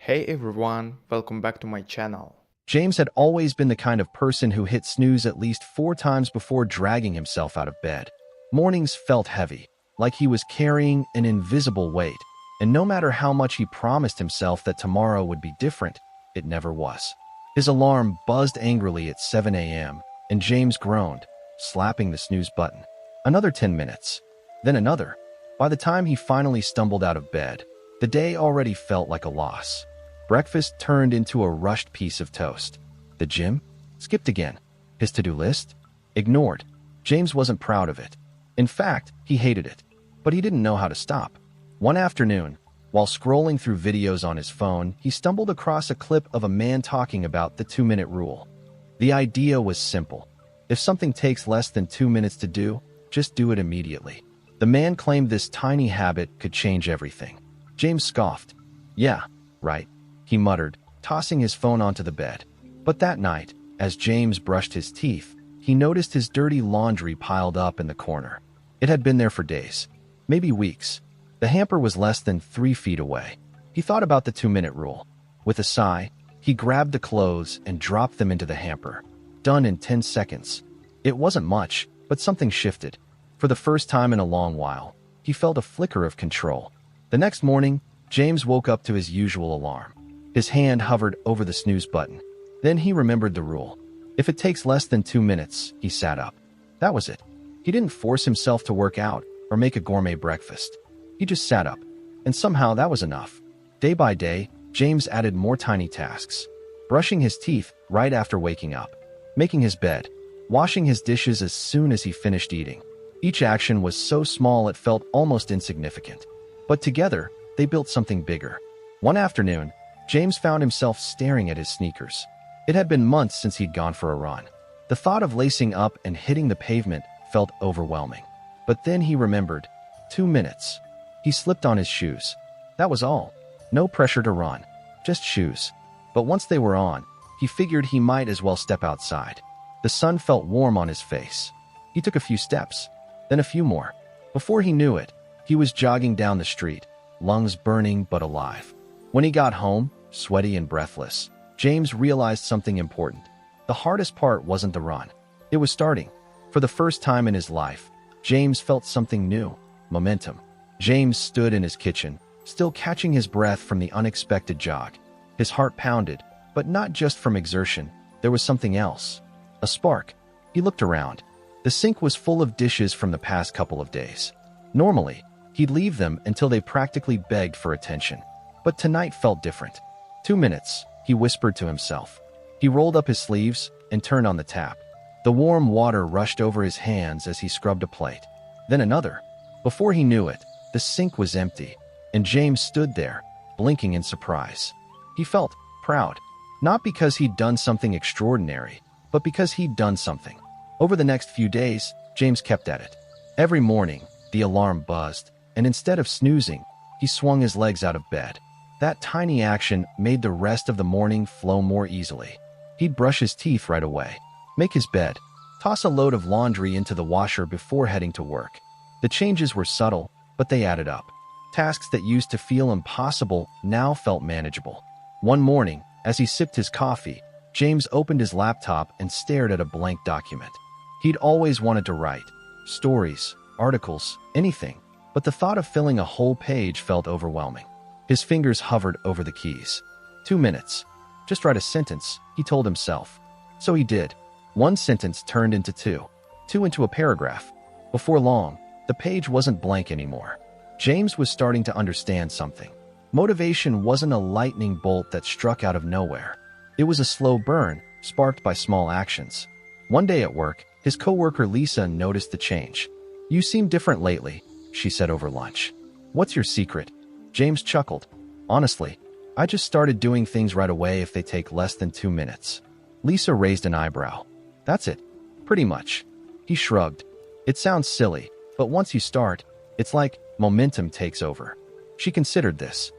Hey everyone, welcome back to my channel. James had always been the kind of person who hit snooze at least 4 times before dragging himself out of bed. Mornings felt heavy, like he was carrying an invisible weight, and no matter how much he promised himself that tomorrow would be different, it never was. His alarm buzzed angrily at 7 a.m., and James groaned, slapping the snooze button. Another 10 minutes, then another. By the time he finally stumbled out of bed, the day already felt like a loss. Breakfast turned into a rushed piece of toast. The gym? Skipped again. His to-do list? Ignored. James wasn't proud of it. In fact, he hated it. But he didn't know how to stop. One afternoon, while scrolling through videos on his phone, he stumbled across a clip of a man talking about the 2-minute rule. The idea was simple. If something takes less than 2 minutes to do, just do it immediately. The man claimed this tiny habit could change everything. James scoffed. Yeah, right, he muttered, tossing his phone onto the bed. But that night, as James brushed his teeth, he noticed his dirty laundry piled up in the corner. It had been there for days, maybe weeks. The hamper was less than 3 feet away. He thought about the 2-minute rule. With a sigh, he grabbed the clothes and dropped them into the hamper. Done in 10 seconds. It wasn't much, but something shifted. For the first time in a long while, he felt a flicker of control. The next morning, James woke up to his usual alarm. His hand hovered over the snooze button. Then he remembered the rule. If it takes less than 2 minutes, he sat up. That was it. He didn't force himself to work out or make a gourmet breakfast. He just sat up, and somehow that was enough. Day by day, James added more tiny tasks. Brushing his teeth right after waking up, making his bed, washing his dishes as soon as he finished eating. Each action was so small it felt almost insignificant. But together, they built something bigger. One afternoon, James found himself staring at his sneakers. It had been months since he'd gone for a run. The thought of lacing up and hitting the pavement felt overwhelming. But then he remembered. 2 minutes. He slipped on his shoes. That was all. No pressure to run. Just shoes. But once they were on, he figured he might as well step outside. The sun felt warm on his face. He took a few steps, then a few more. Before he knew it, he was jogging down the street, lungs burning but alive. When he got home, sweaty and breathless, James realized something important. The hardest part wasn't the run. It was starting. For the first time in his life, James felt something new. Momentum. James stood in his kitchen, still catching his breath from the unexpected jog. His heart pounded, but not just from exertion. There was something else. A spark. He looked around. The sink was full of dishes from the past couple of days. Normally, he'd leave them until they practically begged for attention. But tonight felt different. 2 minutes, he whispered to himself. He rolled up his sleeves and turned on the tap. The warm water rushed over his hands as he scrubbed a plate. Then another. Before he knew it, the sink was empty, and James stood there, blinking in surprise. He felt proud, not because he'd done something extraordinary, but because he'd done something. Over the next few days, James kept at it. Every morning, the alarm buzzed, and instead of snoozing, he swung his legs out of bed. That tiny action made the rest of the morning flow more easily. He'd brush his teeth right away, make his bed, toss a load of laundry into the washer before heading to work. The changes were subtle, but they added up. Tasks that used to feel impossible now felt manageable. One morning, as he sipped his coffee, James opened his laptop and stared at a blank document. He'd always wanted to write. Stories, articles, anything. But the thought of filling a whole page felt overwhelming. His fingers hovered over the keys. 2 minutes. Just write a sentence, he told himself. So he did. One sentence turned into two. Two into a paragraph. Before long, the page wasn't blank anymore. James was starting to understand something. Motivation wasn't a lightning bolt that struck out of nowhere. It was a slow burn, sparked by small actions. One day at work, his coworker Lisa noticed the change. "You seem different lately," she said over lunch. "What's your secret?" James chuckled. "Honestly, I just started doing things right away if they take less than 2 minutes." Lisa raised an eyebrow. "That's it. Pretty much." He shrugged. "It sounds silly, but once you start, it's like momentum takes over." She considered this.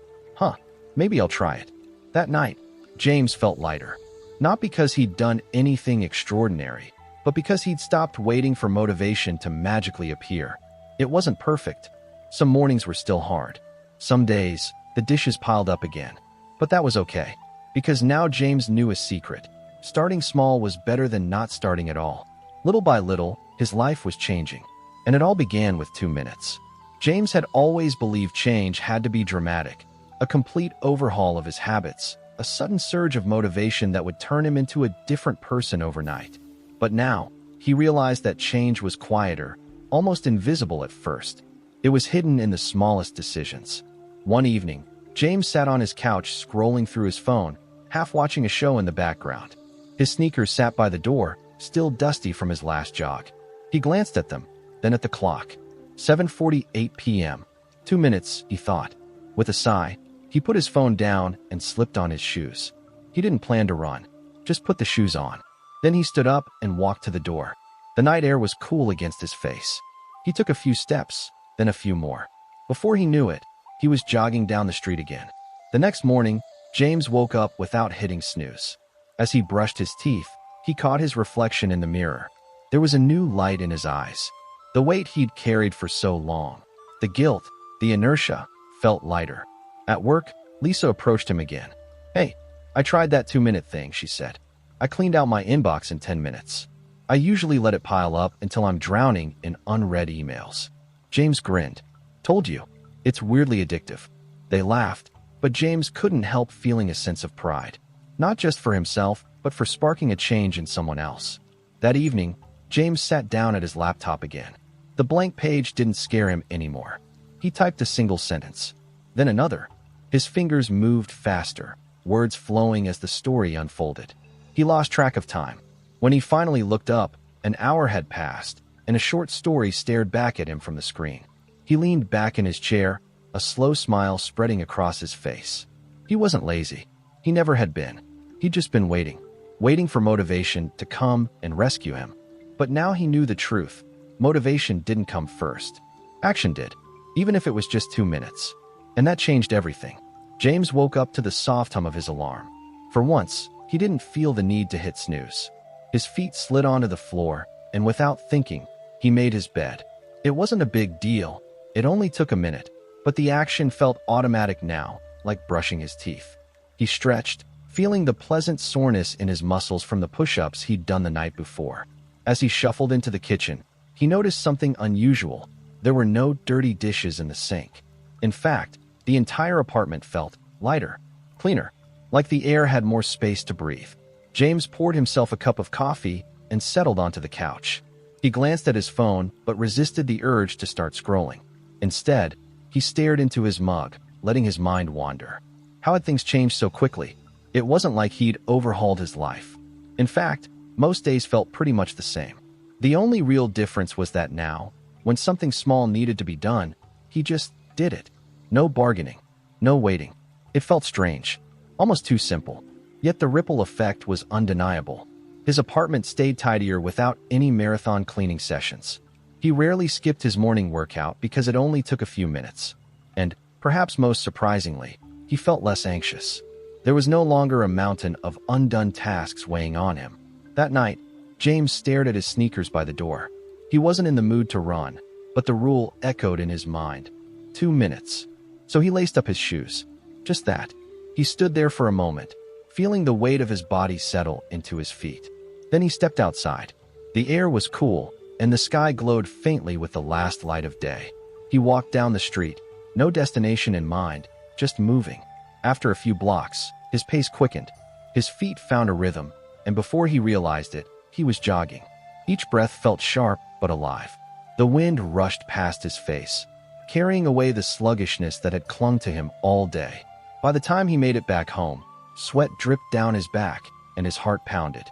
Maybe I'll try it. That night, James felt lighter. Not because he'd done anything extraordinary, but because he'd stopped waiting for motivation to magically appear. It wasn't perfect. Some mornings were still hard. Some days, the dishes piled up again. But that was okay, because now James knew a secret. Starting small was better than not starting at all. Little by little, his life was changing, and it all began with 2 minutes. James had always believed change had to be dramatic, a complete overhaul of his habits, a sudden surge of motivation that would turn him into a different person overnight. But now, he realized that change was quieter, almost invisible at first. It was hidden in the smallest decisions. One evening, James sat on his couch scrolling through his phone, half watching a show in the background. His sneakers sat by the door, still dusty from his last jog. He glanced at them, then at the clock. 7:48 p.m. 2 minutes, he thought. With a sigh, he put his phone down and slipped on his shoes. He didn't plan to run, just put the shoes on. Then he stood up and walked to the door. The night air was cool against his face. He took a few steps, then a few more. Before he knew it, he was jogging down the street again. The next morning, James woke up without hitting snooze. As he brushed his teeth, he caught his reflection in the mirror. There was a new light in his eyes. The weight he'd carried for so long, the guilt, the inertia, felt lighter. At work, Lisa approached him again. "Hey, I tried that 2-minute thing," she said. "I cleaned out my inbox in 10 minutes. I usually let it pile up until I'm drowning in unread emails." James grinned. "Told you. It's weirdly addictive." They laughed, but James couldn't help feeling a sense of pride. Not just for himself, but for sparking a change in someone else. That evening, James sat down at his laptop again. The blank page didn't scare him anymore. He typed a single sentence, then another. His fingers moved faster, words flowing as the story unfolded. He lost track of time. When he finally looked up, an hour had passed, and a short story stared back at him from the screen. He leaned back in his chair, a slow smile spreading across his face. He wasn't lazy. He never had been. He'd just been waiting for motivation to come and rescue him. But now he knew the truth. Motivation didn't come first. Action did, even if it was just 2 minutes. And that changed everything. James woke up to the soft hum of his alarm. For once, he didn't feel the need to hit snooze. His feet slid onto the floor, and without thinking, he made his bed. It wasn't a big deal. It only took a minute, but the action felt automatic now, like brushing his teeth. He stretched, feeling the pleasant soreness in his muscles from the push-ups he'd done the night before. As he shuffled into the kitchen, he noticed something unusual. There were no dirty dishes in the sink. In fact, the entire apartment felt lighter, cleaner, like the air had more space to breathe. James poured himself a cup of coffee and settled onto the couch. He glanced at his phone, but resisted the urge to start scrolling. Instead, he stared into his mug, letting his mind wander. How had things changed so quickly? It wasn't like he'd overhauled his life. In fact, most days felt pretty much the same. The only real difference was that now, when something small needed to be done, he just did it. No bargaining, no waiting. It felt strange, almost too simple. Yet the ripple effect was undeniable. His apartment stayed tidier without any marathon cleaning sessions. He rarely skipped his morning workout because it only took a few minutes. And, perhaps most surprisingly, he felt less anxious. There was no longer a mountain of undone tasks weighing on him. That night, James stared at his sneakers by the door. He wasn't in the mood to run, but the rule echoed in his mind. 2 minutes. So he laced up his shoes. Just that. He stood there for a moment, feeling the weight of his body settle into his feet. Then he stepped outside. The air was cool, and the sky glowed faintly with the last light of day. He walked down the street, no destination in mind, just moving. After a few blocks, his pace quickened. His feet found a rhythm, and before he realized it, he was jogging. Each breath felt sharp but alive. The wind rushed past his face, carrying away the sluggishness that had clung to him all day. By the time he made it back home, sweat dripped down his back and his heart pounded.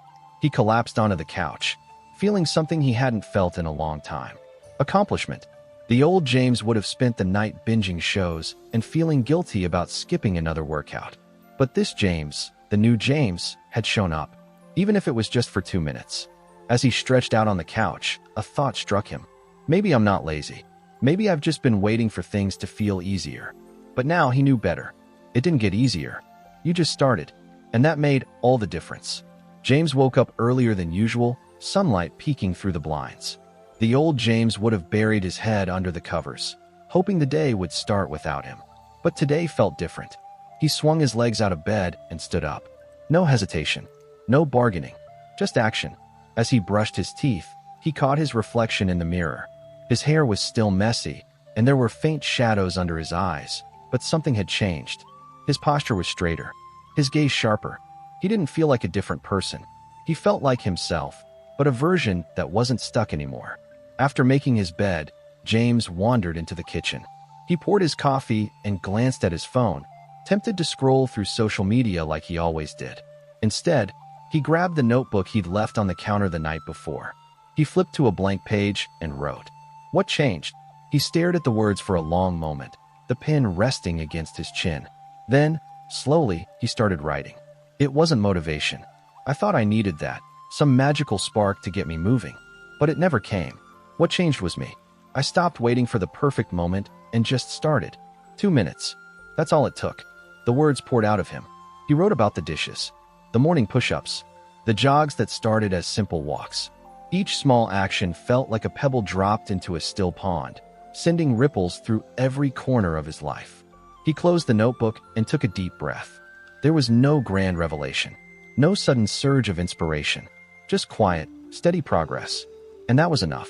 He collapsed onto the couch, feeling something he hadn't felt in a long time. Accomplishment. The old James would have spent the night binging shows and feeling guilty about skipping another workout. But this James, the new James, had shown up, even if it was just for 2 minutes. As he stretched out on the couch, a thought struck him. Maybe I'm not lazy. Maybe I've just been waiting for things to feel easier. But now he knew better. It didn't get easier. You just started. And that made all the difference. James woke up earlier than usual, sunlight peeking through the blinds. The old James would have buried his head under the covers, hoping the day would start without him. But today felt different. He swung his legs out of bed and stood up. No hesitation, no bargaining, just action. As he brushed his teeth, he caught his reflection in the mirror. His hair was still messy, and there were faint shadows under his eyes, but something had changed. His posture was straighter, his gaze sharper. He didn't feel like a different person. He felt like himself, but a version that wasn't stuck anymore. After making his bed, James wandered into the kitchen. He poured his coffee and glanced at his phone, tempted to scroll through social media like he always did. Instead, he grabbed the notebook he'd left on the counter the night before. He flipped to a blank page and wrote. What changed? He stared at the words for a long moment, the pen resting against his chin. Then, slowly, he started writing. It wasn't motivation. I thought I needed that, some magical spark to get me moving. But it never came. What changed was me. I stopped waiting for the perfect moment and just started. 2 minutes. That's all it took. The words poured out of him. He wrote about the dishes, the morning push-ups, the jogs that started as simple walks. Each small action felt like a pebble dropped into a still pond, sending ripples through every corner of his life. He closed the notebook and took a deep breath. There was no grand revelation, no sudden surge of inspiration, just quiet, steady progress. And that was enough.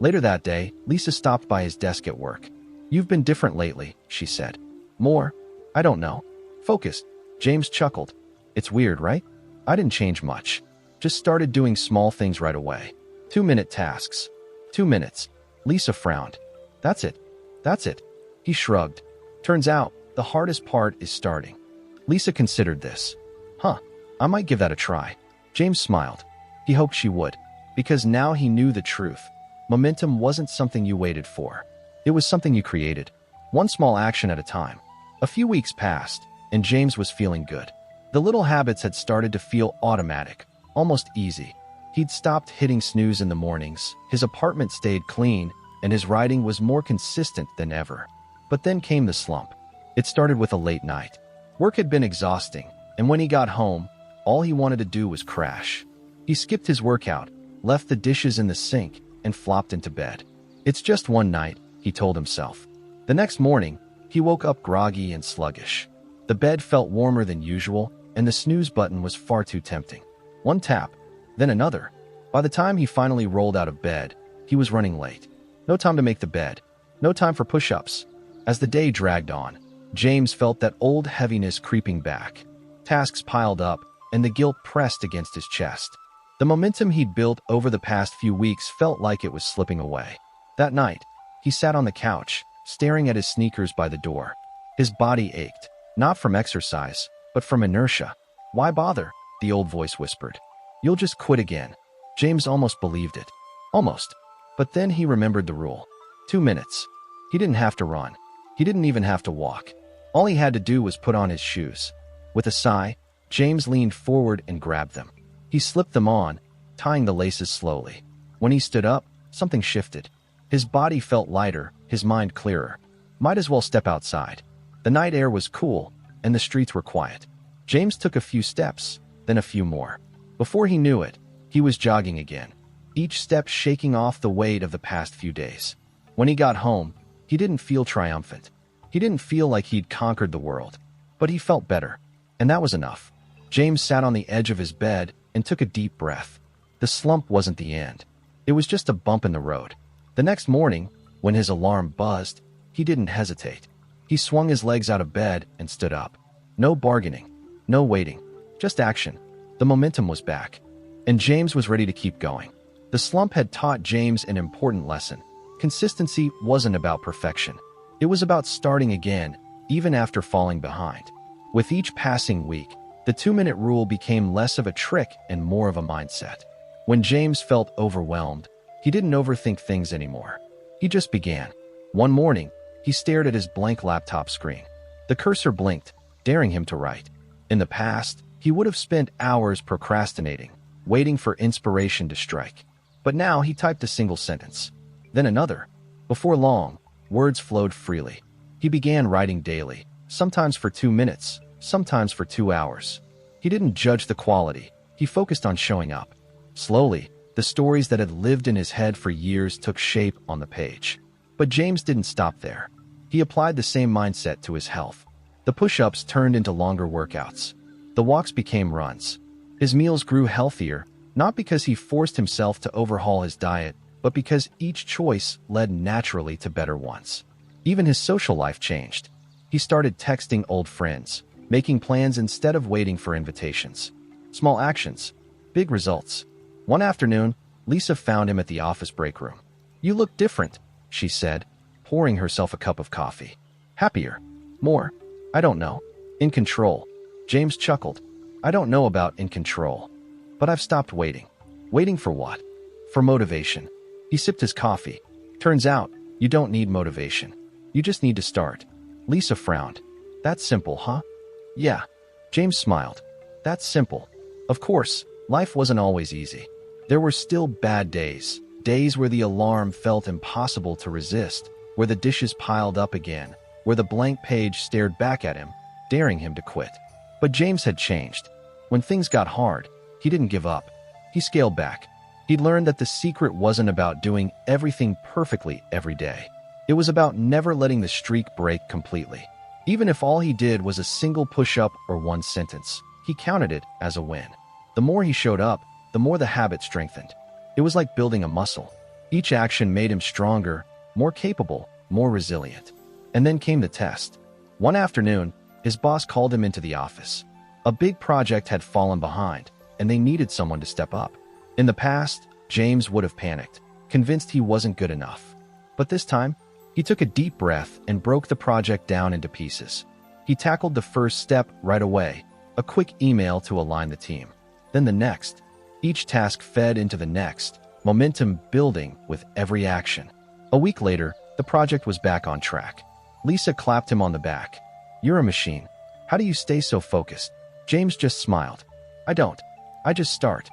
Later that day, Lisa stopped by his desk at work. You've been different lately, she said. More? I don't know. Focused. James chuckled. It's weird, right? I didn't change much. Just started doing small things right away. 2-minute tasks. 2 minutes. Lisa frowned. That's it. That's it. He shrugged. Turns out, the hardest part is starting. Lisa considered this. Huh, I might give that a try. James smiled. He hoped she would, because now he knew the truth. Momentum wasn't something you waited for. It was something you created, one small action at a time. A few weeks passed, and James was feeling good. The little habits had started to feel automatic, almost easy. He'd stopped hitting snooze in the mornings, his apartment stayed clean, and his writing was more consistent than ever. But then came the slump. It started with a late night. Work had been exhausting, and when he got home, all he wanted to do was crash. He skipped his workout, left the dishes in the sink, and flopped into bed. It's just one night, he told himself. The next morning, he woke up groggy and sluggish. The bed felt warmer than usual, and the snooze button was far too tempting. One tap, then another. By the time he finally rolled out of bed, he was running late. No time to make the bed. No time for push-ups. As the day dragged on, James felt that old heaviness creeping back. Tasks piled up, and the guilt pressed against his chest. The momentum he'd built over the past few weeks felt like it was slipping away. That night, he sat on the couch, staring at his sneakers by the door. His body ached, not from exercise, but from inertia. Why bother? The old voice whispered. You'll just quit again. James almost believed it. Almost. But then he remembered the rule. 2 minutes. He didn't have to run. He didn't even have to walk. All he had to do was put on his shoes. With a sigh, James leaned forward and grabbed them. He slipped them on, tying the laces slowly. When he stood up, something shifted. His body felt lighter, his mind clearer. Might as well step outside. The night air was cool, and the streets were quiet. James took a few steps, then a few more. Before he knew it, he was jogging again, each step shaking off the weight of the past few days. When he got home, he didn't feel triumphant. He didn't feel like he'd conquered the world. But he felt better, and that was enough. James sat on the edge of his bed and took a deep breath. The slump wasn't the end. It was just a bump in the road. The next morning, when his alarm buzzed, he didn't hesitate. He swung his legs out of bed and stood up. No bargaining, no waiting, just action. The momentum was back, and James was ready to keep going. The slump had taught James an important lesson. Consistency wasn't about perfection. It was about starting again, even after falling behind. With each passing week, the 2-minute rule became less of a trick and more of a mindset. When James felt overwhelmed, he didn't overthink things anymore. He just began. One morning, he stared at his blank laptop screen. The cursor blinked, daring him to write. In the past, he would have spent hours procrastinating, waiting for inspiration to strike. But now he typed a single sentence, then another. Before long, words flowed freely. He began writing daily, sometimes for 2 minutes, sometimes for 2 hours. He didn't judge the quality. He focused on showing up. Slowly, the stories that had lived in his head for years took shape on the page. But James didn't stop there. He applied the same mindset to his health. The push-ups turned into longer workouts. The walks became runs. His meals grew healthier, not because he forced himself to overhaul his diet, but because each choice led naturally to better ones. Even his social life changed. He started texting old friends, making plans instead of waiting for invitations. Small actions, big results. One afternoon, Lisa found him at the office break room. "You look different," she said, pouring herself a cup of coffee. "Happier? More? I don't know. In control." James chuckled. "I don't know about in control. But I've stopped waiting." "Waiting for what?" "For motivation." He sipped his coffee. "Turns out, you don't need motivation. You just need to start." Lisa frowned. "That's simple, huh?" "Yeah." James smiled. "That's simple. Of course, life wasn't always easy. There were still bad days, days where the alarm felt impossible to resist, where the dishes piled up again, where the blank page stared back at him, daring him to quit. But James had changed. When things got hard, he didn't give up. He scaled back. He'd learned that the secret wasn't about doing everything perfectly every day. It was about never letting the streak break completely. Even if all he did was a single push-up or one sentence, he counted it as a win. The more he showed up, the more the habit strengthened. It was like building a muscle. Each action made him stronger, more capable, more resilient. And then came the test. One afternoon, his boss called him into the office. A big project had fallen behind, and they needed someone to step up. In the past, James would have panicked, convinced he wasn't good enough. But this time, he took a deep breath and broke the project down into pieces. He tackled the first step right away, a quick email to align the team. Then the next. Each task fed into the next, momentum building with every action. A week later, the project was back on track. Lisa clapped him on the back. "You're a machine. How do you stay so focused?" James just smiled. "I don't. I just start."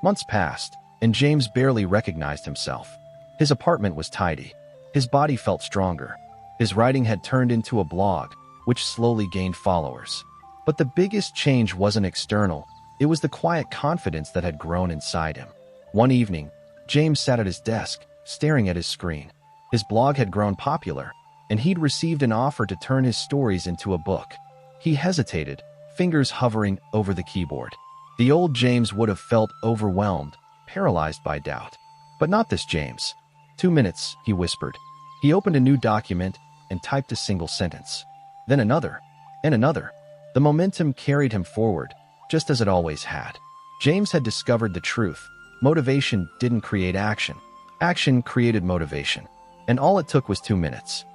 Months passed, and James barely recognized himself. His apartment was tidy. His body felt stronger. His writing had turned into a blog, which slowly gained followers. But the biggest change wasn't external. It was the quiet confidence that had grown inside him. One evening, James sat at his desk, staring at his screen. His blog had grown popular, and he'd received an offer to turn his stories into a book. He hesitated, fingers hovering over the keyboard. The old James would have felt overwhelmed, paralyzed by doubt. But not this James. 2 minutes, he whispered. He opened a new document and typed a single sentence. Then another, and another. The momentum carried him forward, just as it always had. James had discovered the truth. Motivation didn't create action. Action created motivation. And all it took was 2 minutes.